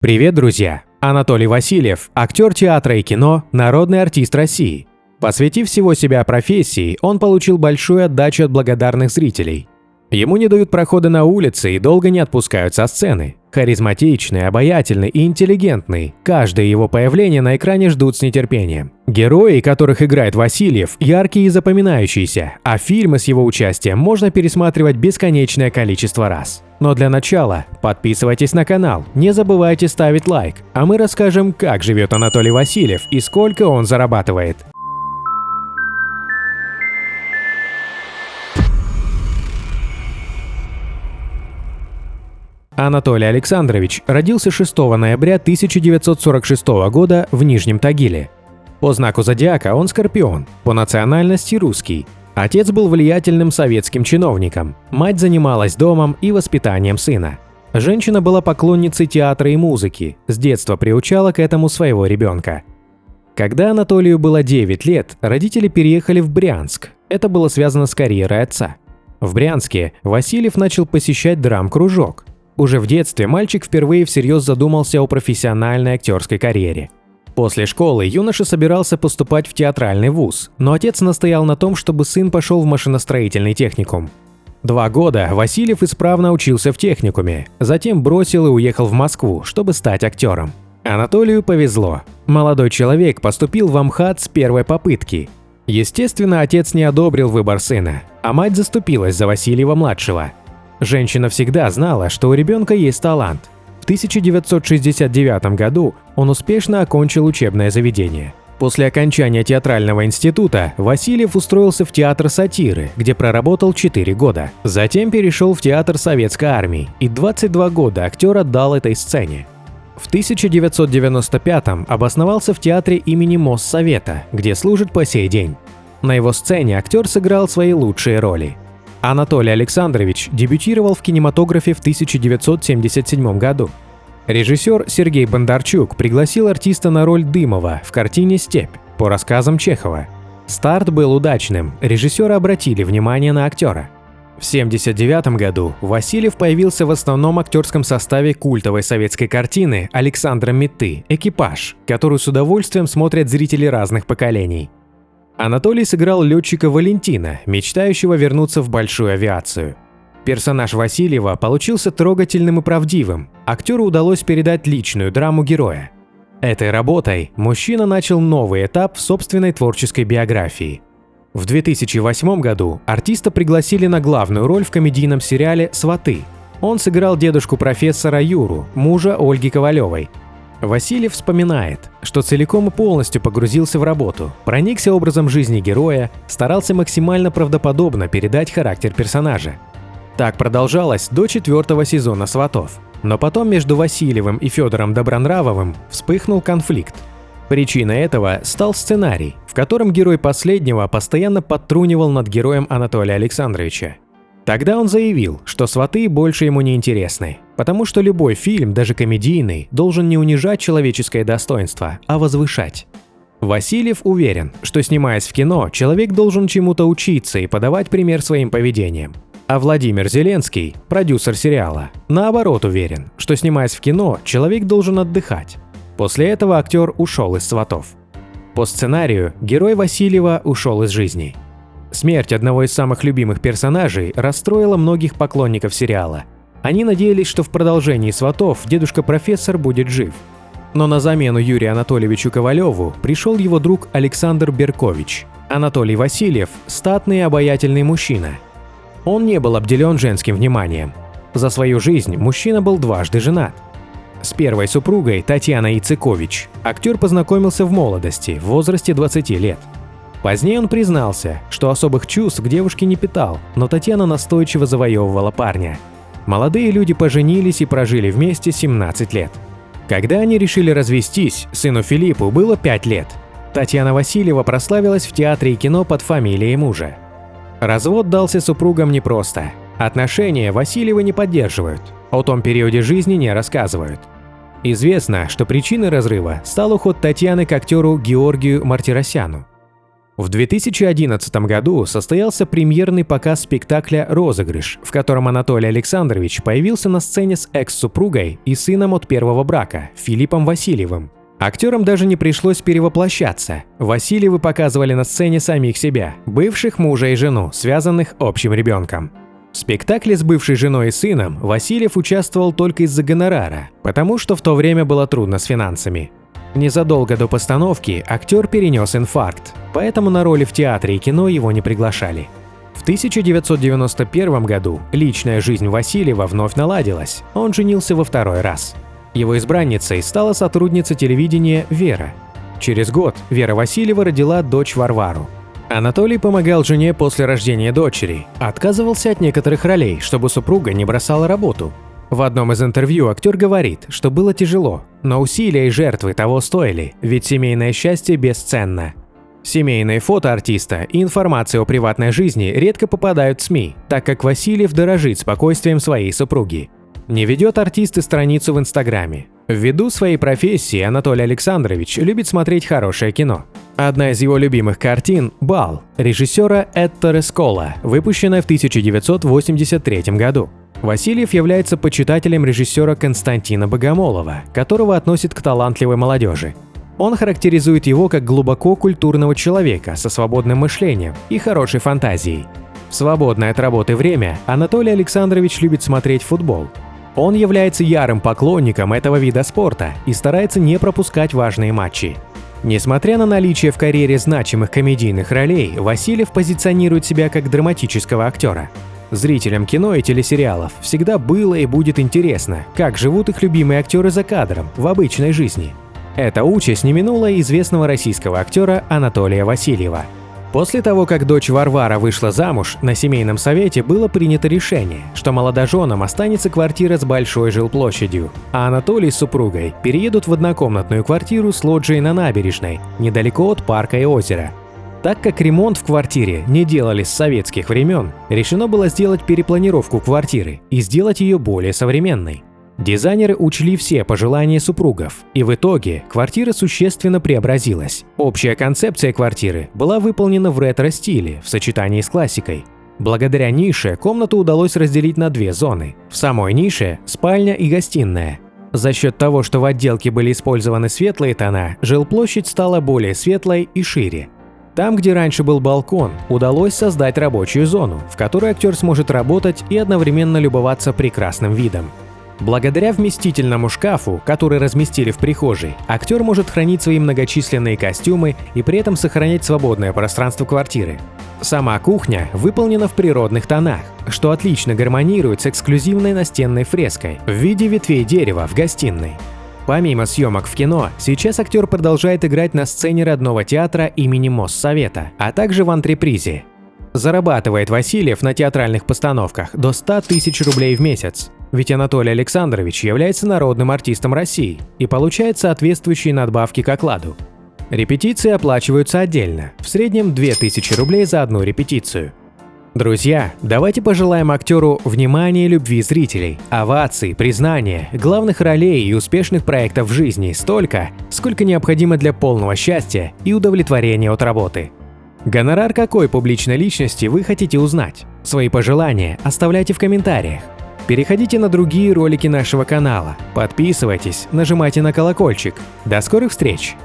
Привет, друзья! Анатолий Васильев – актер театра и кино, народный артист России. Посвятив всего себя профессии, он получил большую отдачу от благодарных зрителей. Ему не дают прохода на улице и долго не отпускают со сцены. Харизматичный, обаятельный и интеллигентный, каждое его появление на экране ждут с нетерпением. Герои, которых играет Васильев, яркие и запоминающиеся, а фильмы с его участием можно пересматривать бесконечное количество раз. Но для начала подписывайтесь на канал, не забывайте ставить лайк, а мы расскажем, как живет Анатолий Васильев и сколько он зарабатывает. Анатолий Александрович родился 6 ноября 1946 года в Нижнем Тагиле. По знаку зодиака он скорпион, по национальности русский. Отец был влиятельным советским чиновником, мать занималась домом и воспитанием сына. Женщина была поклонницей театра и музыки, с детства приучала к этому своего ребенка. Когда Анатолию было 9 лет, родители переехали в Брянск. Это было связано с карьерой отца. В Брянске Васильев начал посещать драм-кружок. Уже в детстве мальчик впервые всерьез задумался о профессиональной актерской карьере. После школы юноша собирался поступать в театральный вуз, но отец настоял на том, чтобы сын пошел в машиностроительный техникум. 2 года Васильев исправно учился в техникуме, затем бросил и уехал в Москву, чтобы стать актером. Анатолию повезло. Молодой человек поступил в Амхат с первой попытки. Естественно, отец не одобрил выбор сына, а мать заступилась за Васильева-младшего. Женщина всегда знала, что у ребенка есть талант. В 1969 году он успешно окончил учебное заведение. После окончания театрального института Васильев устроился в театр сатиры, где проработал 4 года. Затем перешел в театр Советской армии, и 22 года актер отдал этой сцене. В 1995-м обосновался в театре имени Моссовета, где служит по сей день. На его сцене актер сыграл свои лучшие роли. Анатолий Александрович дебютировал в кинематографе в 1977 году. Режиссер Сергей Бондарчук пригласил артиста на роль Дымова в картине «Степь» по рассказам Чехова. Старт был удачным, режиссеры обратили внимание на актера. В 1979 году Васильев появился в основном актерском составе культовой советской картины Александра Митты «Экипаж», которую с удовольствием смотрят зрители разных поколений. Анатолий сыграл летчика Валентина, мечтающего вернуться в большую авиацию. Персонаж Васильева получился трогательным и правдивым. Актеру удалось передать личную драму героя. Этой работой мужчина начал новый этап в собственной творческой биографии. В 2008 году артиста пригласили на главную роль в комедийном сериале «Сваты». Он сыграл дедушку профессора Юру, мужа Ольги Ковалевой. Васильев вспоминает, что целиком и полностью погрузился в работу, проникся образом жизни героя, старался максимально правдоподобно передать характер персонажа. Так продолжалось до 4-го сезона «Сватов». Но потом между Васильевым и Федором Добронравовым вспыхнул конфликт. Причиной этого стал сценарий, в котором герой последнего постоянно подтрунивал над героем Анатолия Александровича. Тогда он заявил, что «Сваты» больше ему не интересны, потому что любой фильм, даже комедийный, должен не унижать человеческое достоинство, а возвышать. Васильев уверен, что, снимаясь в кино, человек должен чему-то учиться и подавать пример своим поведением. А Владимир Зеленский, продюсер сериала, наоборот уверен, что, снимаясь в кино, человек должен отдыхать. После этого актер ушел из «Сватов». По сценарию герой Васильева ушел из жизни. Смерть одного из самых любимых персонажей расстроила многих поклонников сериала. Они надеялись, что в продолжении «Сватов» дедушка-профессор будет жив. Но на замену Юрию Анатольевичу Ковалеву пришел его друг Александр Беркович. Анатолий Васильев – статный и обаятельный мужчина. Он не был обделен женским вниманием. За свою жизнь мужчина был дважды женат. С первой супругой, Татьяной Яцекович, актер познакомился в молодости, в возрасте 20 лет. Позднее он признался, что особых чувств к девушке не питал, но Татьяна настойчиво завоевывала парня. Молодые люди поженились и прожили вместе 17 лет. Когда они решили развестись, сыну Филиппу было 5 лет. Татьяна Васильева прославилась в театре и кино под фамилией мужа. Развод дался супругам непросто. Отношения Васильевы не поддерживают, о том периоде жизни не рассказывают. Известно, что причиной разрыва стал уход Татьяны к актеру Георгию Мартиросяну. В 2011 году состоялся премьерный показ спектакля «Розыгрыш», в котором Анатолий Александрович появился на сцене с экс-супругой и сыном от первого брака, Филиппом Васильевым. Актерам даже не пришлось перевоплощаться. Васильевы показывали на сцене самих себя, бывших мужа и жену, связанных общим ребенком. В спектакле с бывшей женой и сыном Васильев участвовал только из-за гонорара, потому что в то время было трудно с финансами. Незадолго до постановки актер перенес инфаркт, поэтому на роли в театре и кино его не приглашали. В 1991 году личная жизнь Васильева вновь наладилась, он женился во второй раз. Его избранницей стала сотрудница телевидения Вера. Через год Вера Васильева родила дочь Варвару. Анатолий помогал жене после рождения дочери, отказывался от некоторых ролей, чтобы супруга не бросала работу. В одном из интервью актер говорит, что было тяжело, но усилия и жертвы того стоили, ведь семейное счастье бесценно. Семейные фото артиста и информация о приватной жизни редко попадают в СМИ, так как Васильев дорожит спокойствием своей супруги. Не ведет артист и страницу в Инстаграме. Ввиду своей профессии Анатолий Александрович любит смотреть хорошее кино. Одна из его любимых картин – «Бал» режиссера Этторе Скола, выпущенная в 1983 году. Васильев является почитателем режиссера Константина Богомолова, которого относит к талантливой молодежи. Он характеризует его как глубоко культурного человека со свободным мышлением и хорошей фантазией. В свободное от работы время Анатолий Александрович любит смотреть футбол. Он является ярым поклонником этого вида спорта и старается не пропускать важные матчи. Несмотря на наличие в карьере значимых комедийных ролей, Васильев позиционирует себя как драматического актера. Зрителям кино и телесериалов всегда было и будет интересно, как живут их любимые актеры за кадром, в обычной жизни. Эта участь не минула и известного российского актера Анатолия Васильева. После того, как дочь Варвара вышла замуж, на семейном совете было принято решение, что молодоженам останется квартира с большой жилплощадью, а Анатолий с супругой переедут в однокомнатную квартиру с лоджией на набережной, недалеко от парка и озера. Так как ремонт в квартире не делали с советских времен, решено было сделать перепланировку квартиры и сделать ее более современной. Дизайнеры учли все пожелания супругов, и в итоге квартира существенно преобразилась. Общая концепция квартиры была выполнена в ретро-стиле в сочетании с классикой. Благодаря нише комнату удалось разделить на две зоны. В самой нише – спальня и гостиная. За счет того, что в отделке были использованы светлые тона, жилплощадь стала более светлой и шире. Там, где раньше был балкон, удалось создать рабочую зону, в которой актер сможет работать и одновременно любоваться прекрасным видом. Благодаря вместительному шкафу, который разместили в прихожей, актер может хранить свои многочисленные костюмы и при этом сохранять свободное пространство квартиры. Сама кухня выполнена в природных тонах, что отлично гармонирует с эксклюзивной настенной фреской в виде ветвей дерева в гостиной. Помимо съемок в кино, сейчас актер продолжает играть на сцене родного театра имени Моссовета, а также в антрепризе. Зарабатывает Васильев на театральных постановках до 100 тысяч рублей в месяц, ведь Анатолий Александрович является народным артистом России и получает соответствующие надбавки к окладу. Репетиции оплачиваются отдельно, в среднем 2000 рублей за одну репетицию. Друзья, давайте пожелаем актеру внимания и любви зрителей, оваций, признания, главных ролей и успешных проектов в жизни столько, сколько необходимо для полного счастья и удовлетворения от работы. Гонорар какой публичной личности вы хотите узнать? Свои пожелания оставляйте в комментариях. Переходите на другие ролики нашего канала, подписывайтесь, нажимайте на колокольчик. До скорых встреч!